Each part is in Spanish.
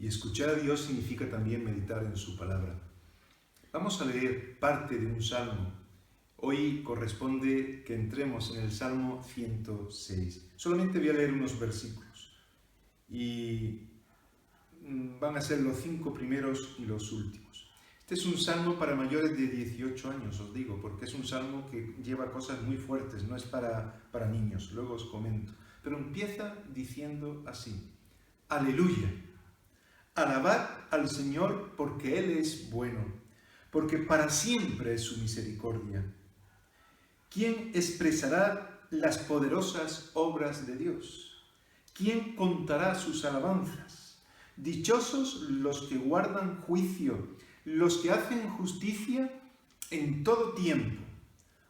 Y escuchar a Dios significa también meditar en su palabra. Vamos a leer parte de un salmo. Hoy corresponde que entremos en el Salmo 106. Solamente voy a leer unos versículos. Y van a ser los 5 primeros y los últimos. Este es un salmo para mayores de 18 años, os digo, porque es un salmo que lleva cosas muy fuertes, no es para niños, luego os comento. Pero empieza diciendo así: Aleluya. Alabad al Señor porque Él es bueno, porque para siempre es su misericordia. ¿Quién expresará las poderosas obras de Dios? ¿Quién contará sus alabanzas? Dichosos los que guardan juicio, los que hacen justicia en todo tiempo.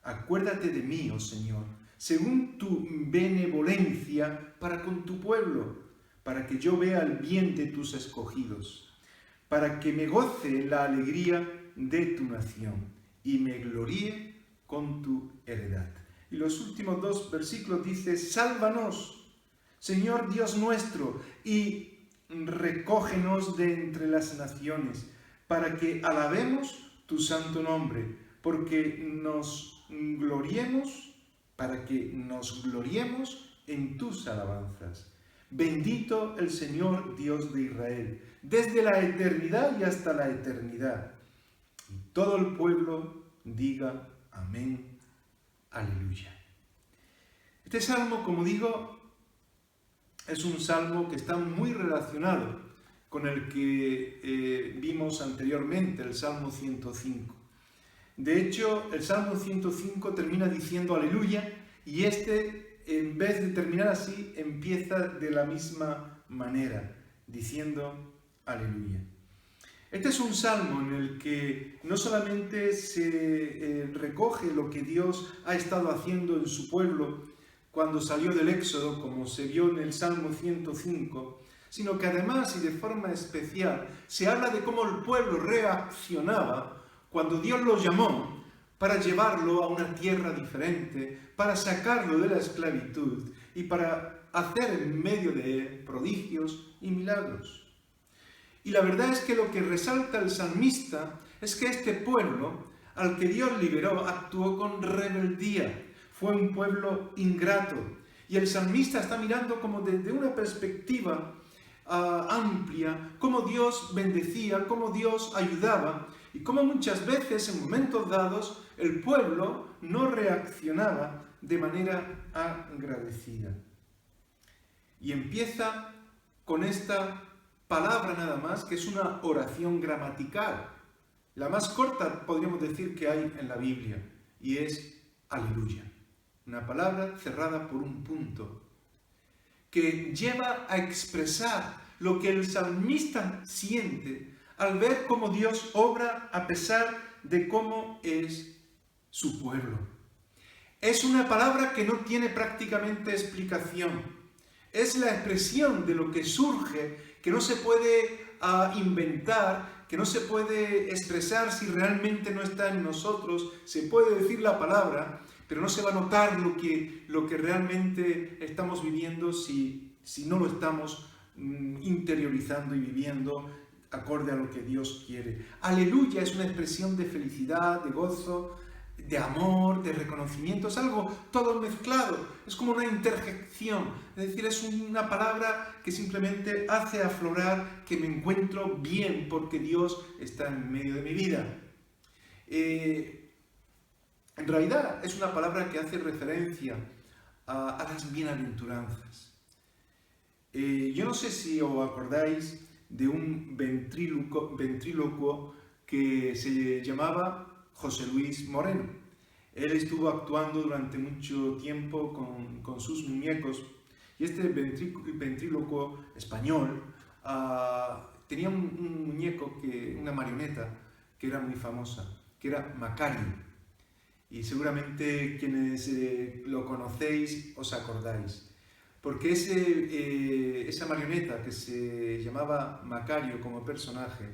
Acuérdate de mí, oh Señor, según tu benevolencia para con tu pueblo, para que yo vea el bien de tus escogidos, para que me goce la alegría de tu nación y me gloríe con tu heredad. Y los últimos 2 versículos dice: Sálvanos, Señor Dios nuestro, y recógenos de entre las naciones, para que alabemos tu santo nombre, para que nos gloriemos en tus alabanzas. Bendito el Señor Dios de Israel, desde la eternidad y hasta la eternidad. Y todo el pueblo diga amén, aleluya. Este salmo, como digo, es un salmo que está muy relacionado con el que vimos anteriormente, el Salmo 105. De hecho, el Salmo 105 termina diciendo aleluya, y en vez de terminar así, empieza de la misma manera, diciendo aleluya. Este es un salmo en el que no solamente se recoge lo que Dios ha estado haciendo en su pueblo cuando salió del Éxodo, como se vio en el Salmo 105, sino que además y de forma especial se habla de cómo el pueblo reaccionaba cuando Dios lo llamó para llevarlo a una tierra diferente, para sacarlo de la esclavitud y para hacer en medio de él prodigios y milagros. Y la verdad es que lo que resalta el salmista es que este pueblo, al que Dios liberó, actuó con rebeldía. Fue un pueblo ingrato. Y el salmista está mirando como desde una perspectiva amplia, cómo Dios bendecía, cómo Dios ayudaba, y cómo muchas veces, en momentos dados, el pueblo no reaccionaba de manera agradecida. Y empieza con esta palabra nada más, que es una oración gramatical, la más corta, podríamos decir, que hay en la Biblia, y es aleluya. Una palabra cerrada por un punto, que lleva a expresar lo que el salmista siente al ver cómo Dios obra a pesar de cómo es su pueblo. Es una palabra que no tiene prácticamente explicación. Es la expresión de lo que surge, que no se puede inventar, que no se puede expresar si realmente no está en nosotros. Se puede decir la palabra, pero no se va a notar lo que realmente estamos viviendo si no lo estamos interiorizando y viviendo acorde a lo que Dios quiere. Aleluya es una expresión de felicidad, de gozo, de amor, de reconocimiento. Es algo todo mezclado, es como una interjección. Es decir, es una palabra que simplemente hace aflorar que me encuentro bien porque Dios está en medio de mi vida. En realidad es una palabra que hace referencia a las bienaventuranzas. Yo no sé si os acordáis de un ventrílocuo que se llamaba José Luis Moreno. Él estuvo actuando durante mucho tiempo con sus muñecos, y este ventrílocuo español tenía un muñeco, una marioneta, que era muy famosa, que era Macario. Y seguramente quienes lo conocéis os acordáis. Porque esa marioneta que se llamaba Macario como personaje,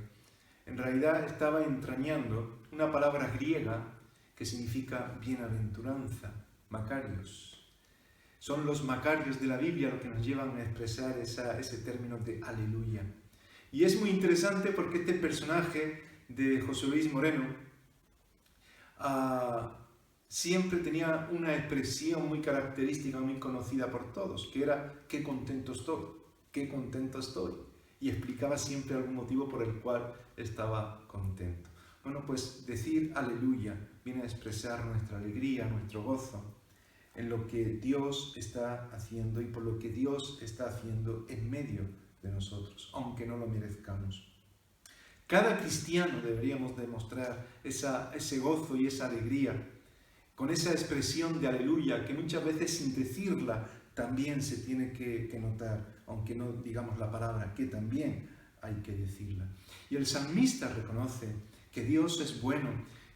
en realidad estaba entrañando una palabra griega que significa bienaventuranza, Macarios. Son los Macarios de la Biblia los que nos llevan a expresar ese término de aleluya. Y es muy interesante porque este personaje de José Luis Moreno siempre tenía una expresión muy característica, muy conocida por todos, que era qué contento estoy, qué contento estoy. Y explicaba siempre algún motivo por el cual estaba contento. Bueno, pues decir aleluya viene a expresar nuestra alegría, nuestro gozo en lo que Dios está haciendo y por lo que Dios está haciendo en medio de nosotros, aunque no lo merezcamos. Cada cristiano deberíamos demostrar ese gozo y esa alegría con esa expresión de aleluya que muchas veces sin decirla también se tiene que notar, aunque no digamos la palabra, que también hay que decirla. Y el salmista reconoce que Dios es bueno,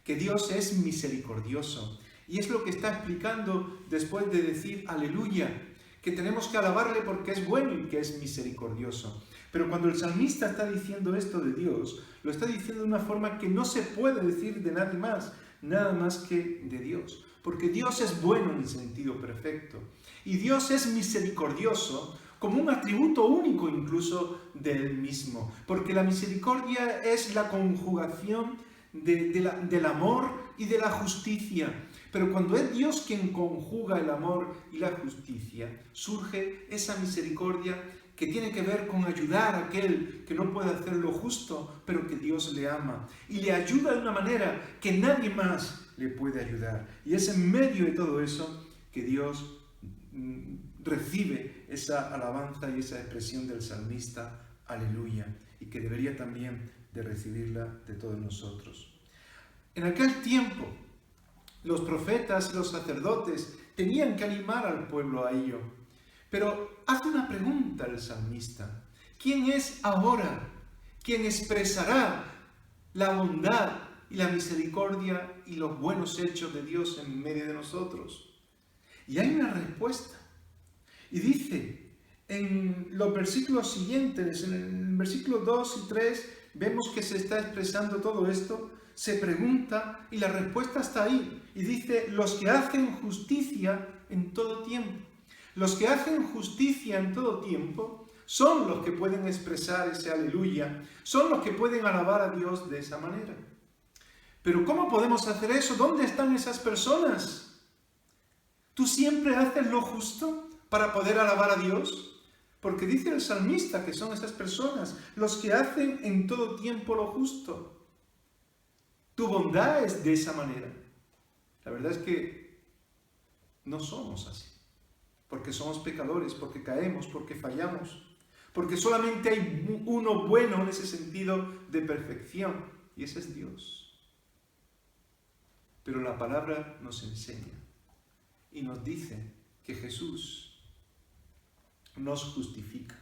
que Dios es misericordioso, y es lo que está explicando después de decir aleluya, que tenemos que alabarle porque es bueno y que es misericordioso. Pero cuando el salmista está diciendo esto de Dios, lo está diciendo de una forma que no se puede decir de nadie más, nada más que de Dios. Porque Dios es bueno en sentido perfecto. Y Dios es misericordioso como un atributo único incluso de Él mismo. Porque la misericordia es la conjugación del amor y de la justicia. Pero cuando es Dios quien conjuga el amor y la justicia, surge esa misericordia que tiene que ver con ayudar a aquel que no puede hacer lo justo, pero que Dios le ama. Y le ayuda de una manera que nadie más le puede ayudar. Y es en medio de todo eso que Dios recibe esa alabanza y esa expresión del salmista, aleluya, y que debería también de recibirla de todos nosotros. En aquel tiempo, los profetas y los sacerdotes tenían que animar al pueblo a ello. Pero hace una pregunta el salmista. ¿Quién es ahora quien expresará la bondad y la misericordia y los buenos hechos de Dios en medio de nosotros? Y hay una respuesta. Y dice, en los versículos siguientes, en el versículo 2 y 3, vemos que se está expresando todo esto. Se pregunta y la respuesta está ahí. Y dice, los que hacen justicia en todo tiempo. Los que hacen justicia en todo tiempo son los que pueden expresar ese aleluya, son los que pueden alabar a Dios de esa manera. Pero ¿cómo podemos hacer eso? ¿Dónde están esas personas? ¿Tú siempre haces lo justo para poder alabar a Dios? Porque dice el salmista que son esas personas, los que hacen en todo tiempo lo justo. ¿Tu bondad es de esa manera? La verdad es que no somos así. Porque somos pecadores, porque caemos, porque fallamos, porque solamente hay uno bueno en ese sentido de perfección, y ese es Dios. Pero la palabra nos enseña y nos dice que Jesús nos justifica,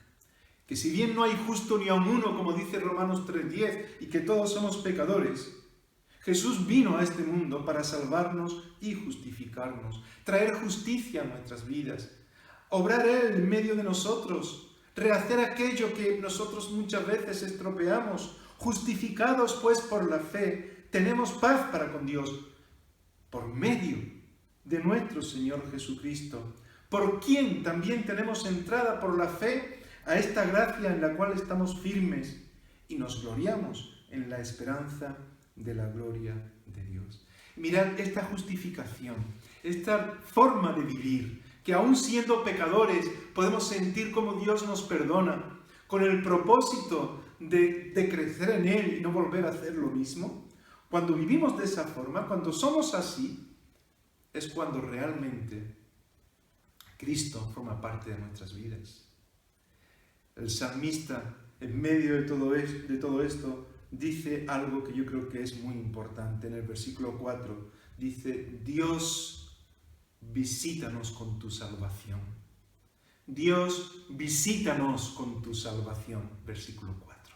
que si bien no hay justo ni aun uno, como dice Romanos 3:10, y que todos somos pecadores, Jesús vino a este mundo para salvarnos y justificarnos, traer justicia a nuestras vidas, obrar Él en medio de nosotros, rehacer aquello que nosotros muchas veces estropeamos. Justificados pues por la fe, tenemos paz para con Dios, por medio de nuestro Señor Jesucristo, por quien también tenemos entrada por la fe a esta gracia en la cual estamos firmes y nos gloriamos en la esperanza de la gloria de Dios. Mirad esta justificación, esta forma de vivir, que aún siendo pecadores podemos sentir cómo Dios nos perdona, con el propósito de crecer en Él y no volver a hacer lo mismo. Cuando vivimos de esa forma, cuando somos así, es cuando realmente Cristo forma parte de nuestras vidas. El salmista, en medio de todo esto, dice algo que yo creo que es muy importante. En el versículo 4 dice, Dios, visítanos con tu salvación. Dios, visítanos con tu salvación. Versículo 4.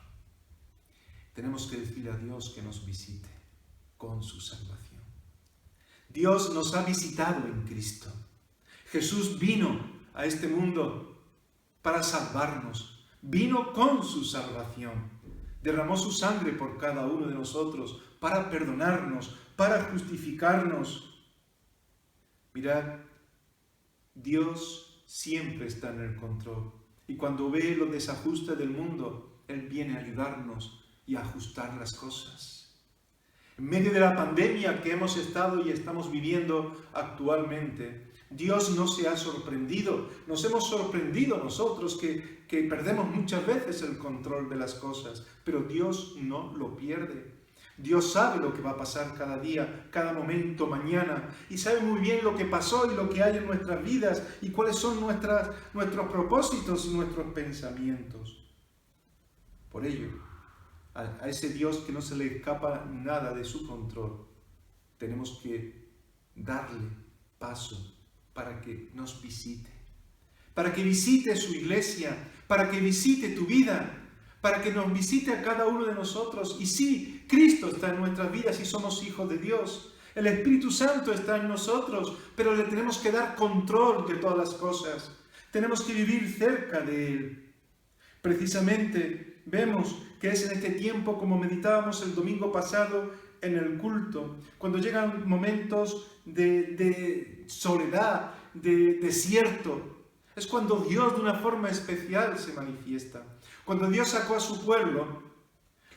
Tenemos que decirle a Dios que nos visite con su salvación. Dios nos ha visitado en Cristo. Jesús vino a este mundo para salvarnos. Vino con su salvación. Derramó su sangre por cada uno de nosotros para perdonarnos, para justificarnos. Mirad, Dios siempre está en el control. Y cuando ve los desajustes del mundo, Él viene a ayudarnos y a ajustar las cosas. En medio de la pandemia que hemos estado y estamos viviendo actualmente, Dios no se ha sorprendido. Nos hemos sorprendido nosotros que perdemos muchas veces el control de las cosas, pero Dios no lo pierde. Dios sabe lo que va a pasar cada día, cada momento, mañana, y sabe muy bien lo que pasó y lo que hay en nuestras vidas y cuáles son nuestros propósitos y nuestros pensamientos. Por ello, a ese Dios que no se le escapa nada de su control, tenemos que darle paso para que nos visite, para que visite su iglesia, para que visite tu vida, para que nos visite a cada uno de nosotros. Y sí, Cristo está en nuestras vidas y somos hijos de Dios. El Espíritu Santo está en nosotros, pero le tenemos que dar control de todas las cosas. Tenemos que vivir cerca de Él. Precisamente vemos que es en este tiempo, como meditábamos el domingo pasado en el culto, cuando llegan momentos de soledad, de desierto, es cuando Dios de una forma especial se manifiesta. Cuando Dios sacó a su pueblo,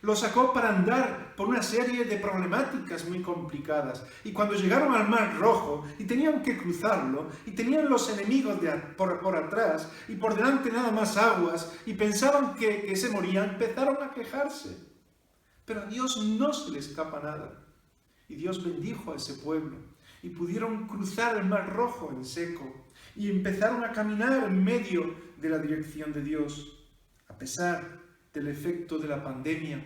lo sacó para andar por una serie de problemáticas muy complicadas. Y cuando llegaron al Mar Rojo y tenían que cruzarlo, y tenían los enemigos por atrás, y por delante nada más aguas, y pensaban que se morían, empezaron a quejarse. Pero a Dios no se le escapa nada. Y Dios bendijo a ese pueblo, y pudieron cruzar el Mar Rojo en seco, y empezaron a caminar en medio de la dirección de Dios. A pesar del efecto de la pandemia,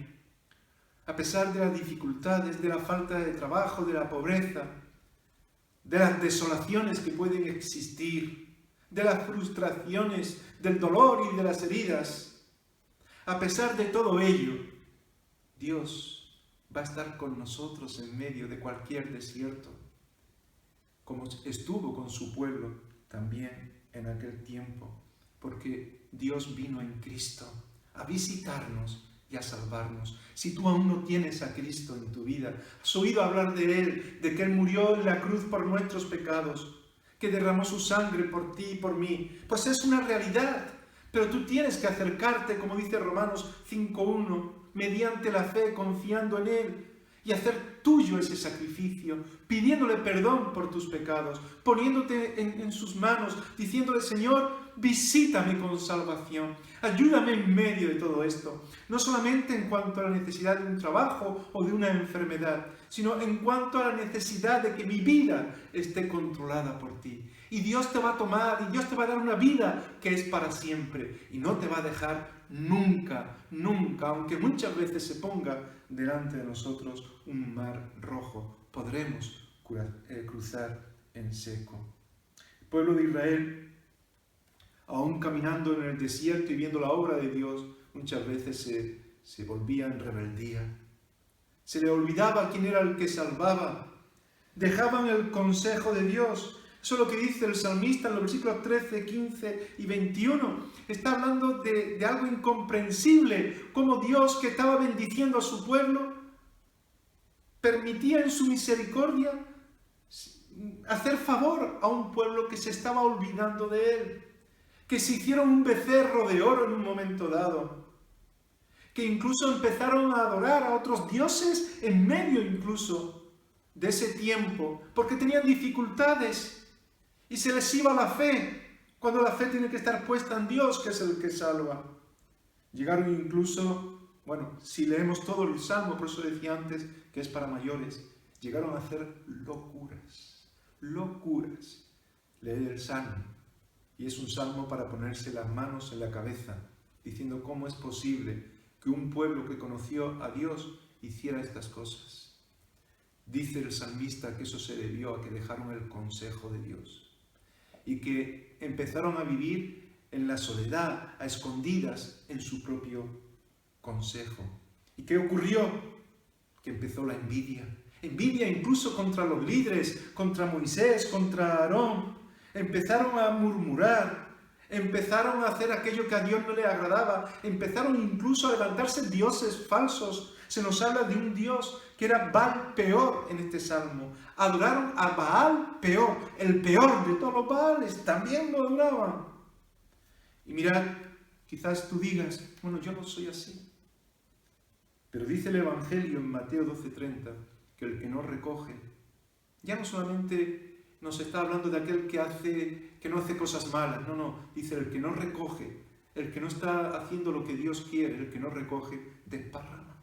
a pesar de las dificultades, de la falta de trabajo, de la pobreza, de las desolaciones que pueden existir, de las frustraciones, del dolor y de las heridas, a pesar de todo ello, Dios va a estar con nosotros en medio de cualquier desierto, como estuvo con su pueblo también en aquel tiempo, porque Dios vino en Cristo a visitarnos y a salvarnos. Si tú aún no tienes a Cristo en tu vida, has oído hablar de Él, de que Él murió en la cruz por nuestros pecados, que derramó su sangre por ti y por mí, pues es una realidad, pero tú tienes que acercarte, como dice Romanos 5:1, mediante la fe, confiando en Él, y hacer tuyo ese sacrificio, pidiéndole perdón por tus pecados, poniéndote en sus manos, diciéndole: Señor, visítame con salvación, ayúdame en medio de todo esto, no solamente en cuanto a la necesidad de un trabajo o de una enfermedad, sino en cuanto a la necesidad de que mi vida esté controlada por ti. Y Dios te va a tomar, y Dios te va a dar una vida que es para siempre, y no te va a dejar nunca, nunca, aunque muchas veces se ponga delante de nosotros un mar rojo, podremos cruzar en seco. El pueblo de Israel, aún caminando en el desierto y viendo la obra de Dios, muchas veces se volvía en rebeldía. Se le olvidaba quién era el que salvaba. Dejaban el consejo de Dios. Eso es lo que dice el salmista en los versículos 13, 15 y 21. Está hablando de algo incomprensible, como Dios, que estaba bendiciendo a su pueblo, permitía en su misericordia hacer favor a un pueblo que se estaba olvidando de Él, que se hicieron un becerro de oro en un momento dado, que incluso empezaron a adorar a otros dioses en medio incluso de ese tiempo, porque tenían dificultades y se les iba la fe, cuando la fe tiene que estar puesta en Dios, que es el que salva. Llegaron incluso, si leemos todo el Salmo, por eso decía antes que es para mayores, llegaron a hacer locuras, leer el Salmo. Y es un salmo para ponerse las manos en la cabeza, diciendo cómo es posible que un pueblo que conoció a Dios hiciera estas cosas. Dice el salmista que eso se debió a que dejaron el consejo de Dios y que empezaron a vivir en la soledad, a escondidas en su propio consejo. ¿Y qué ocurrió? Que empezó la envidia incluso contra los líderes, contra Moisés, contra Aarón. Empezaron a murmurar, empezaron a hacer aquello que a Dios no le agradaba, empezaron incluso a levantarse dioses falsos. Se nos habla de un dios que era Baal Peor en este salmo. Adoraron a Baal Peor, el peor de todos los Baales, también lo adoraban. Y mirad Quizás tú digas, bueno, yo no soy así. Pero dice el Evangelio en Mateo 12:30 que el que no recoge, ya no solamente nos está hablando de aquel que no hace cosas malas, no, dice el que no recoge, el que no está haciendo lo que Dios quiere, el que no recoge, desparrama.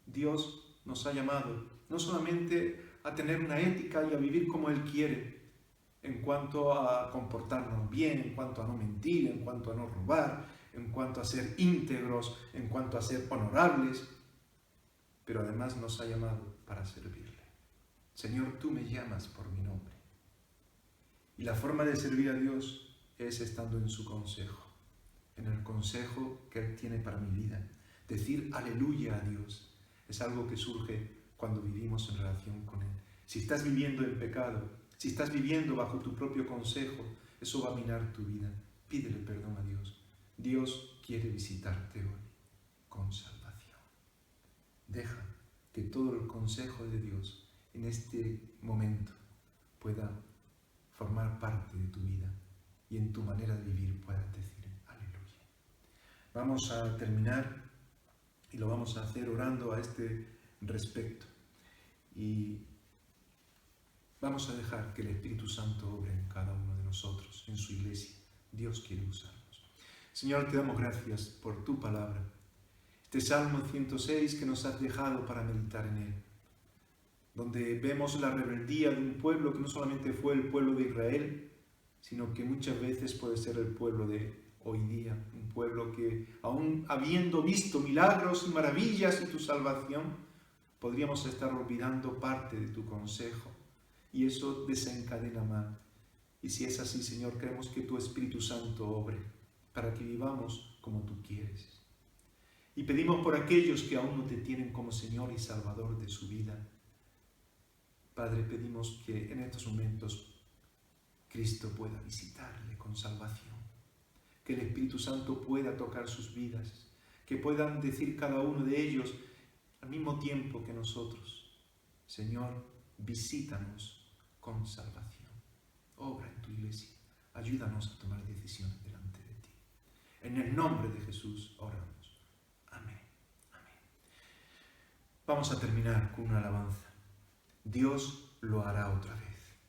Dios nos ha llamado no solamente a tener una ética y a vivir como Él quiere, en cuanto a comportarnos bien, en cuanto a no mentir, en cuanto a no robar, en cuanto a ser íntegros, en cuanto a ser honorables, pero además nos ha llamado para servirle. Señor, tú me llamas por mi nombre. Y la forma de servir a Dios es estando en su consejo, en el consejo que Él tiene para mi vida. Decir aleluya a Dios es algo que surge cuando vivimos en relación con Él. Si estás viviendo en pecado, si estás viviendo bajo tu propio consejo, eso va a minar tu vida. Pídele perdón a Dios. Dios quiere visitarte hoy con salvación. Deja que todo el consejo de Dios en este momento pueda formar parte de tu vida y en tu manera de vivir puedas decir aleluya. Vamos a terminar y lo vamos a hacer orando a este respecto. Y vamos a dejar que el Espíritu Santo obre en cada uno de nosotros, en su iglesia. Dios quiere usarnos. Señor, te damos gracias por tu palabra. Este Salmo 106 que nos has dejado para meditar en él, donde vemos la rebeldía de un pueblo que no solamente fue el pueblo de Israel, sino que muchas veces puede ser el pueblo de hoy día, un pueblo que, aún habiendo visto milagros y maravillas y tu salvación, podríamos estar olvidando parte de tu consejo, y eso desencadena mal. Y si es así, Señor, queremos que tu Espíritu Santo obre para que vivamos como tú quieres. Y pedimos por aquellos que aún no te tienen como Señor y Salvador de su vida. Padre, pedimos que en estos momentos Cristo pueda visitarle con salvación, que el Espíritu Santo pueda tocar sus vidas, que puedan decir cada uno de ellos al mismo tiempo que nosotros: Señor, visítanos con salvación. Obra en tu iglesia, ayúdanos a tomar decisiones delante de ti. En el nombre de Jesús oramos. Amén. Amén. Vamos a terminar con una alabanza. Dios lo hará otra vez.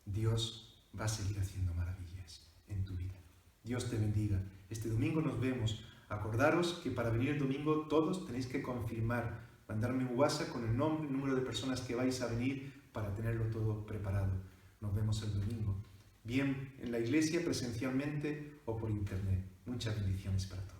Dios va a seguir haciendo maravillas en tu vida. Dios te bendiga. Este domingo nos vemos. Acordaros que para venir el domingo todos tenéis que confirmar, mandarme un WhatsApp con el nombre y número de personas que vais a venir para tenerlo todo preparado. Nos vemos el domingo, bien en la iglesia presencialmente o por internet. Muchas bendiciones para todos.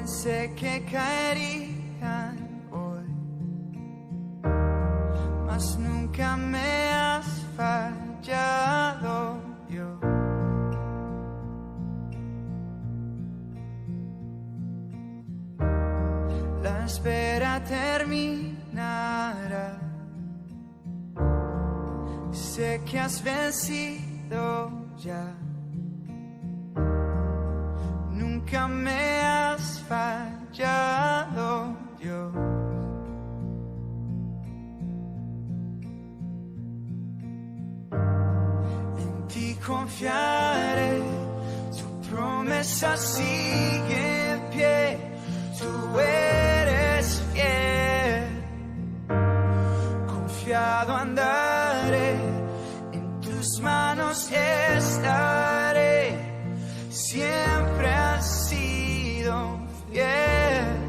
Sé que caerían hoy, mas nunca me has fallado, Dios. La espera terminará. Sé que has vencido ya. Nunca me has fallado, Dios. En ti confiaré, tu promesa sigue en pie, tú eres fiel. Confiado andaré, en tus manos estaré, siempre has sido fiel.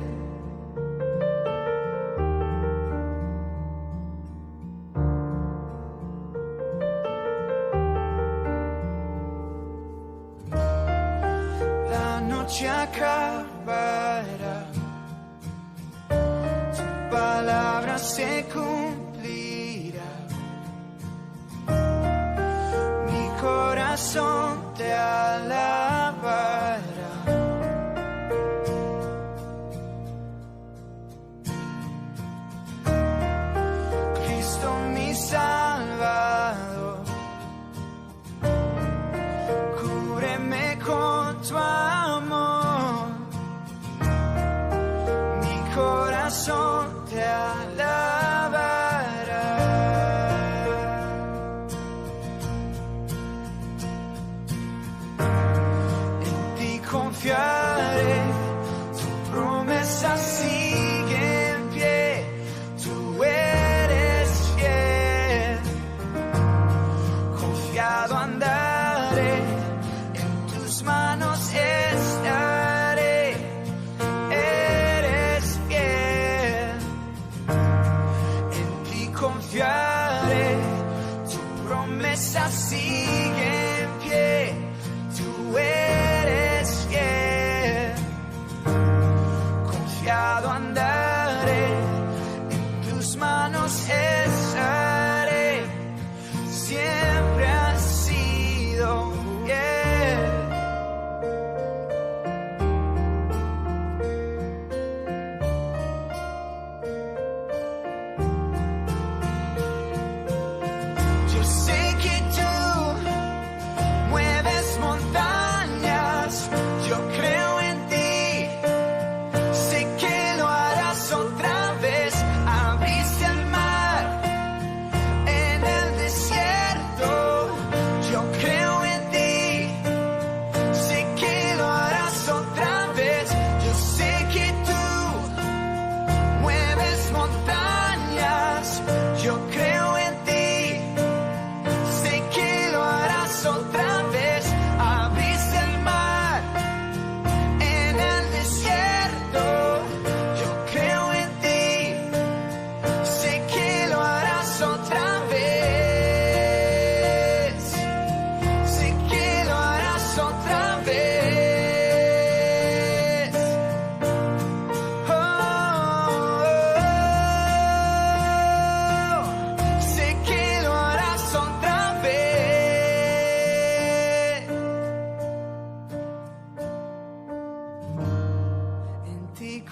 La noche acabará, tu palabra se cumplirá, mi corazón te alabará. Cristo mi Salvador,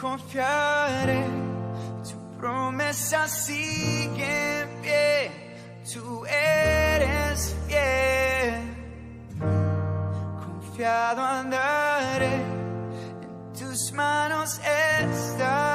confiaré, tu promesa sigue en pie, tú eres fiel. Confiado andaré, en tus manos estaré.